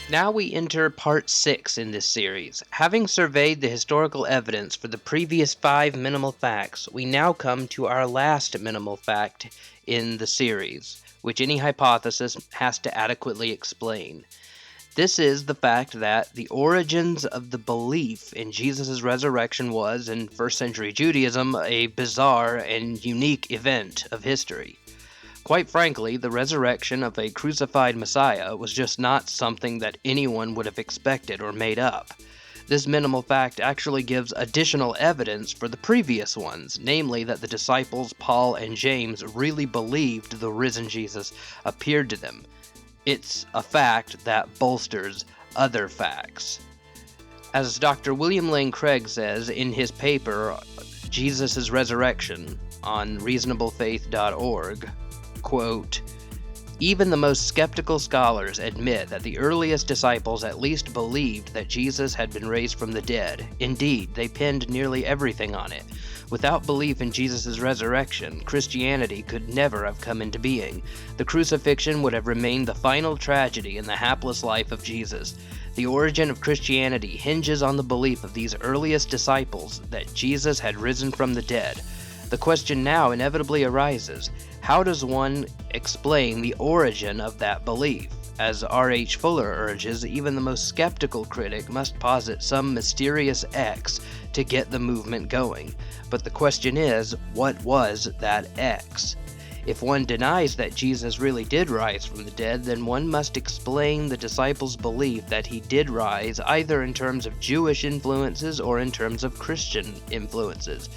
Now we enter part 6 in this series. Having surveyed the historical evidence for the previous 5 minimal facts, we now come to our last minimal fact in the series, which any hypothesis has to adequately explain. This is the fact that the origins of the belief in Jesus' resurrection was, in first century Judaism, a bizarre and unique event of history. Quite frankly, the resurrection of a crucified Messiah was just not something that anyone would have expected or made up. This minimal fact actually gives additional evidence for the previous ones, namely that the disciples Paul and James really believed the risen Jesus appeared to them. It's a fact that bolsters other facts. As Dr. William Lane Craig says in his paper, Jesus' Resurrection, on reasonablefaith.org, quote, "Even the most skeptical scholars admit that the earliest disciples at least believed that Jesus had been raised from the dead. Indeed, they pinned nearly everything on it. Without belief in Jesus' resurrection, Christianity could never have come into being. The crucifixion would have remained the final tragedy in the hapless life of Jesus. The origin of Christianity hinges on the belief of these earliest disciples that Jesus had risen from the dead. The question now inevitably arises, how does one explain the origin of that belief? As R.H. Fuller urges, even the most skeptical critic must posit some mysterious X to get the movement going. But the question is, what was that X? If one denies that Jesus really did rise from the dead, then one must explain the disciples' belief that he did rise either in terms of Jewish influences or in terms of Christian influences.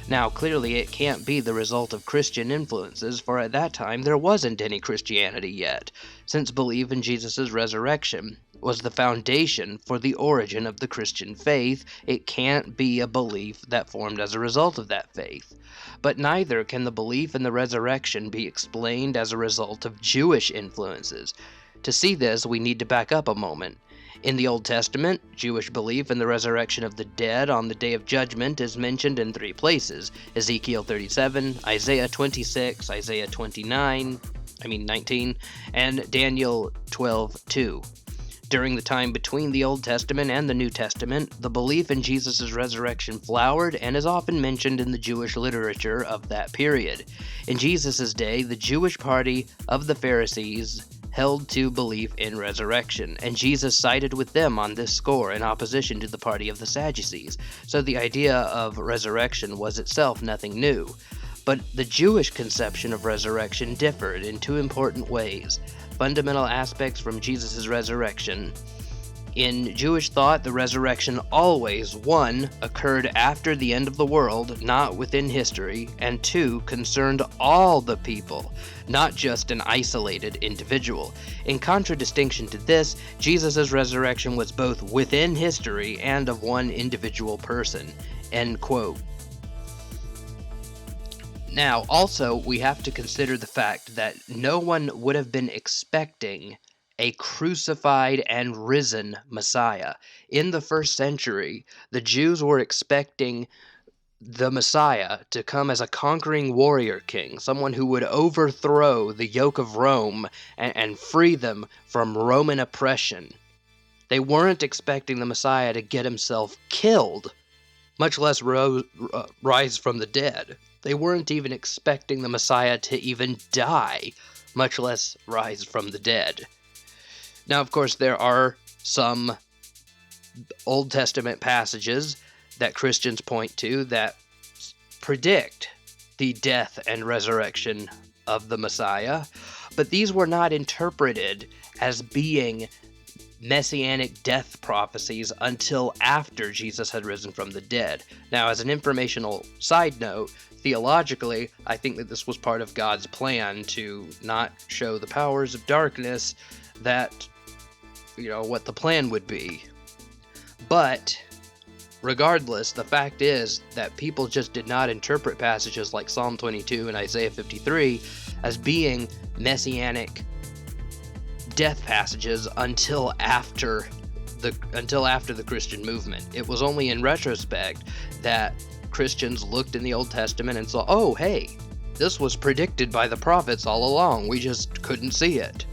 Now, clearly it can't be the result of Christian influences, for at that time there wasn't any Christianity yet, since belief in Jesus' resurrection was the foundation for the origin of the Christian faith. It can't be a belief that formed as a result of that faith. But neither can the belief in the resurrection be explained as a result of Jewish influences. To see this, we need to back up a moment. In the Old Testament, Jewish belief in the resurrection of the dead on the Day of Judgment is mentioned in 3 places: Ezekiel 37, Isaiah 26, Isaiah 19, and Daniel 12:2. During the time between the Old Testament and the New Testament, the belief in Jesus' resurrection flowered and is often mentioned in the Jewish literature of that period. In Jesus' day, the Jewish party of the Pharisees held to belief in resurrection, and Jesus sided with them on this score in opposition to the party of the Sadducees, so the idea of resurrection was itself nothing new. But the Jewish conception of resurrection differed in 2 important ways. Fundamental aspects from Jesus' resurrection. In Jewish thought, the resurrection always, 1, occurred after the end of the world, not within history, and 2, concerned all the people, not just an isolated individual. In contradistinction to this, Jesus' resurrection was both within history and of one individual person." End quote. Now, also, we have to consider the fact that no one would have been expecting a crucified and risen Messiah. In the first century, the Jews were expecting the Messiah to come as a conquering warrior king, someone who would overthrow the yoke of Rome and free them from Roman oppression. They weren't expecting the Messiah to get himself killed, much less rise from the dead. They weren't even expecting the Messiah to even die, much less rise from the dead. Now, of course, there are some Old Testament passages that Christians point to that predict the death and resurrection of the Messiah, but these were not interpreted as being messianic death prophecies until after Jesus had risen from the dead. Now, as an informational side note, theologically, I think that this was part of God's plan to not show the powers of darkness that, what the plan would be. But regardless, the fact is that people just did not interpret passages like Psalm 22 and Isaiah 53 as being messianic death passages until after the Christian movement. It was only in retrospect that Christians looked in the Old Testament and saw, oh, hey, this was predicted by the prophets all along. We just couldn't see it.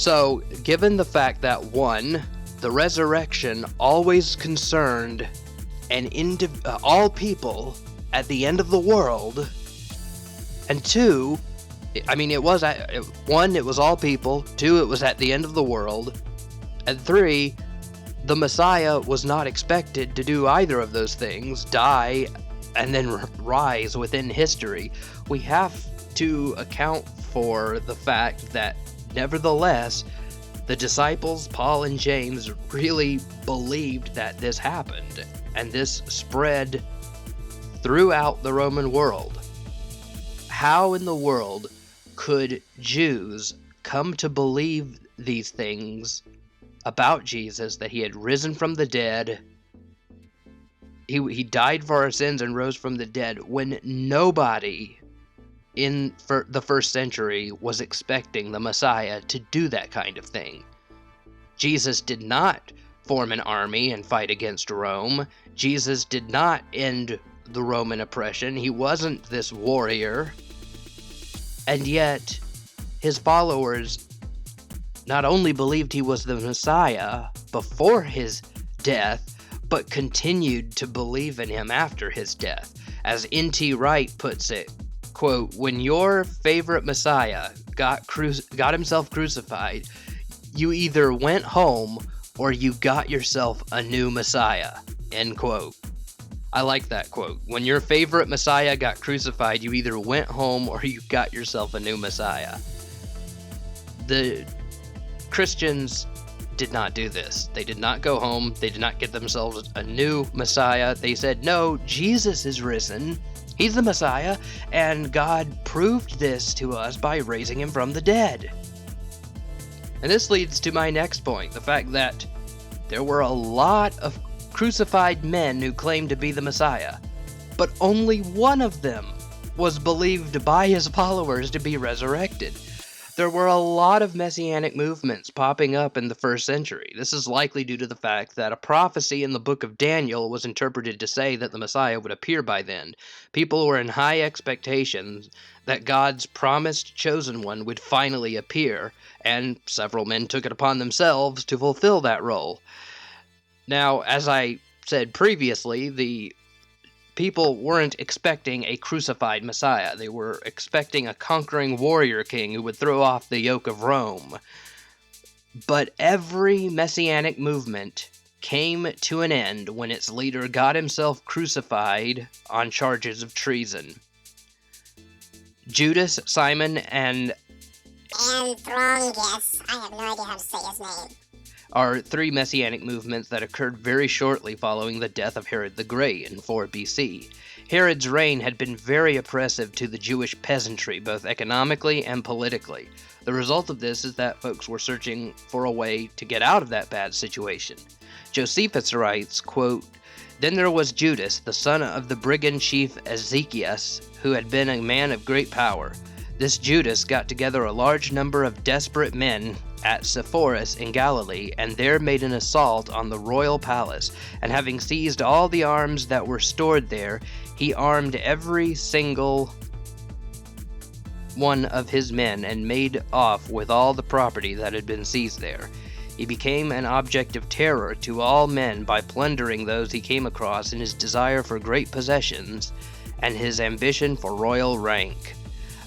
So, given the fact that 1, the resurrection always concerned all people at the end of the world, and 2, it was 1, it was all people, 2, it was at the end of the world, and 3, the Messiah was not expected to do either of those things, die, and then rise within history. We have to account for the fact that, nevertheless, the disciples, Paul and James, really believed that this happened, and this spread throughout the Roman world. How in the world could Jews come to believe these things about Jesus, that he had risen from the dead, he died for our sins and rose from the dead, when nobody in the first century was expecting the Messiah to do that kind of thing? Jesus did not form an army and fight against Rome. Jesus did not end the Roman oppression. He wasn't this warrior. And yet, his followers not only believed he was the Messiah before his death, but continued to believe in him after his death. As N.T. Wright puts it, quote, "When your favorite Messiah got himself crucified, you either went home or you got yourself a new Messiah," end quote. I like that quote. When your favorite Messiah got crucified, you either went home or you got yourself a new Messiah. The Christians did not do this. They did not go home. They did not get themselves a new Messiah. They said, no, Jesus is risen. He's the Messiah, and God proved this to us by raising him from the dead. And this leads to my next point, the fact that there were a lot of crucified men who claimed to be the Messiah, but only one of them was believed by his followers to be resurrected. There were a lot of messianic movements popping up in the first century. This is likely due to the fact that a prophecy in the book of Daniel was interpreted to say that the Messiah would appear by then. People were in high expectations that God's promised chosen one would finally appear, and several men took it upon themselves to fulfill that role. Now, as I said previously, the people weren't expecting a crucified Messiah. They were expecting a conquering warrior king who would throw off the yoke of Rome. But every messianic movement came to an end when its leader got himself crucified on charges of treason. Judas, Simon, and Anthrongus, I have no idea how to say his name, are three messianic movements that occurred very shortly following the death of Herod the Great in 4 BC. Herod's reign had been very oppressive to the Jewish peasantry, both economically and politically. The result of this is that folks were searching for a way to get out of that bad situation. Josephus writes, quote, "Then there was Judas, the son of the brigand chief Ezekias, who had been a man of great power. This Judas got together a large number of desperate men at Sepphoris in Galilee, and there made an assault on the royal palace, and having seized all the arms that were stored there, he armed every single one of his men and made off with all the property that had been seized there. He became an object of terror to all men by plundering those he came across in his desire for great possessions and his ambition for royal rank,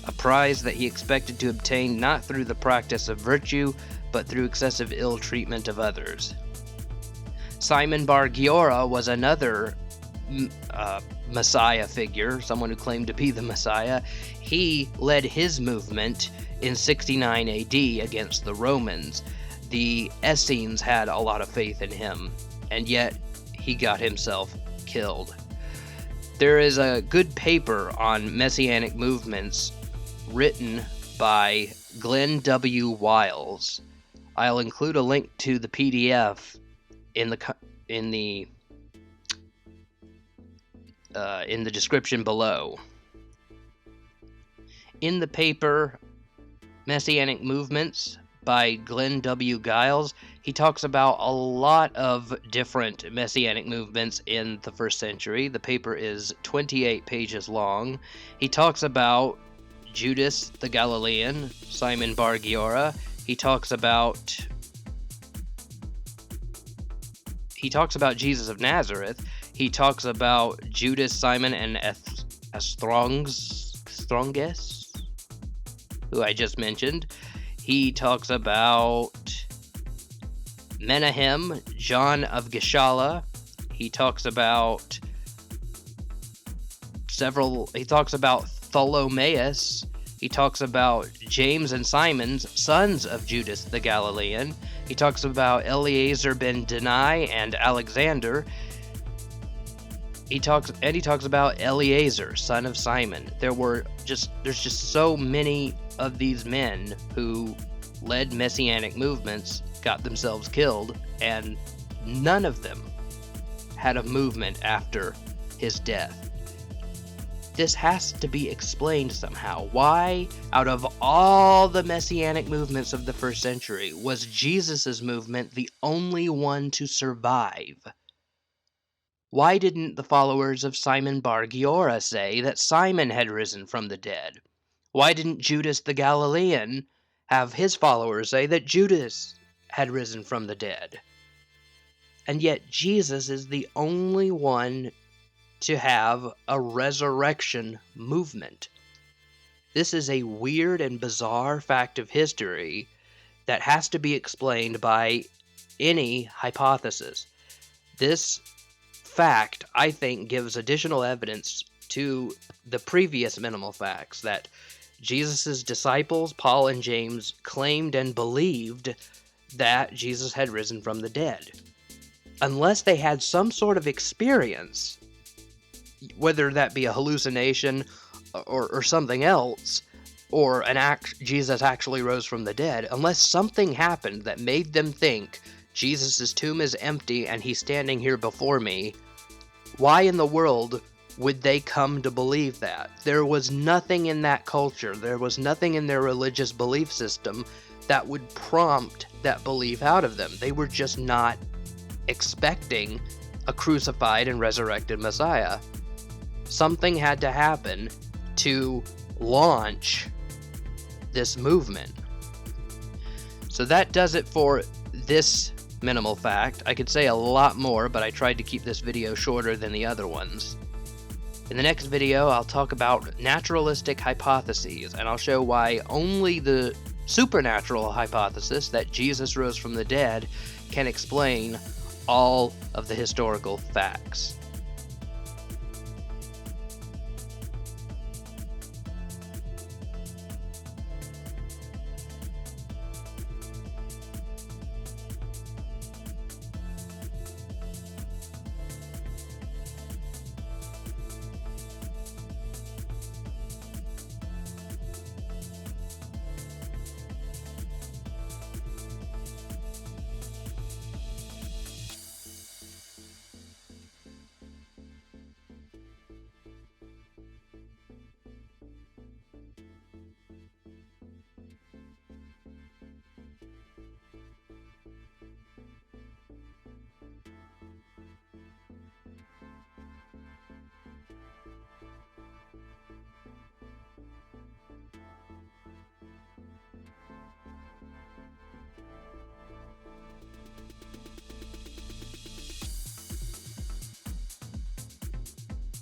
a prize that he expected to obtain not through the practice of virtue, but through excessive ill treatment of others." Simon Bar Giora was another Messiah figure, someone who claimed to be the Messiah. He led his movement in 69 AD against the Romans. The Essenes had a lot of faith in him, and yet he got himself killed. There is a good paper on messianic movements written by Glenn W. Wiles. I'll include a link to the PDF in the description below. In the paper Messianic Movements by Glenn W. Giles, he talks about a lot of different messianic movements in the first century. The paper is 28 pages long. He talks about Judas the Galilean, Simon Bar Giora. He talks about Jesus of Nazareth. He talks about Judas, Simon, and Stronges, who I just mentioned. He talks about Menahem, John of Gischala. He talks about Ptolemaeus. He talks about James and Simon's sons of Judas the Galilean. He talks about Eleazar ben Denai and Alexander. He talks about Eleazar, son of Simon. There's just so many of these men who led messianic movements, got themselves killed, and none of them had a movement after his death. This has to be explained somehow. Why, out of all the messianic movements of the first century, was Jesus' movement the only one to survive? Why didn't the followers of Simon Bar Giora say that Simon had risen from the dead? Why didn't Judas the Galilean have his followers say that Judas had risen from the dead? And yet Jesus is the only one to have a resurrection movement. This is a weird and bizarre fact of history that has to be explained by any hypothesis. This fact, I think, gives additional evidence to the previous minimal facts that Jesus' disciples, Paul and James, claimed and believed that Jesus had risen from the dead. Unless they had some sort of experience, whether that be a hallucination or something else, or Jesus actually rose from the dead, unless something happened that made them think Jesus' tomb is empty and he's standing here before me, why in the world would they come to believe that? There was nothing in that culture, there was nothing in their religious belief system that would prompt that belief out of them. They were just not expecting a crucified and resurrected Messiah. Something had to happen to launch this movement. So that does it for this minimal fact. I could say a lot more, but I tried to keep this video shorter than the other ones. In the next video, I'll talk about naturalistic hypotheses, and I'll show why only the supernatural hypothesis that Jesus rose from the dead can explain all of the historical facts.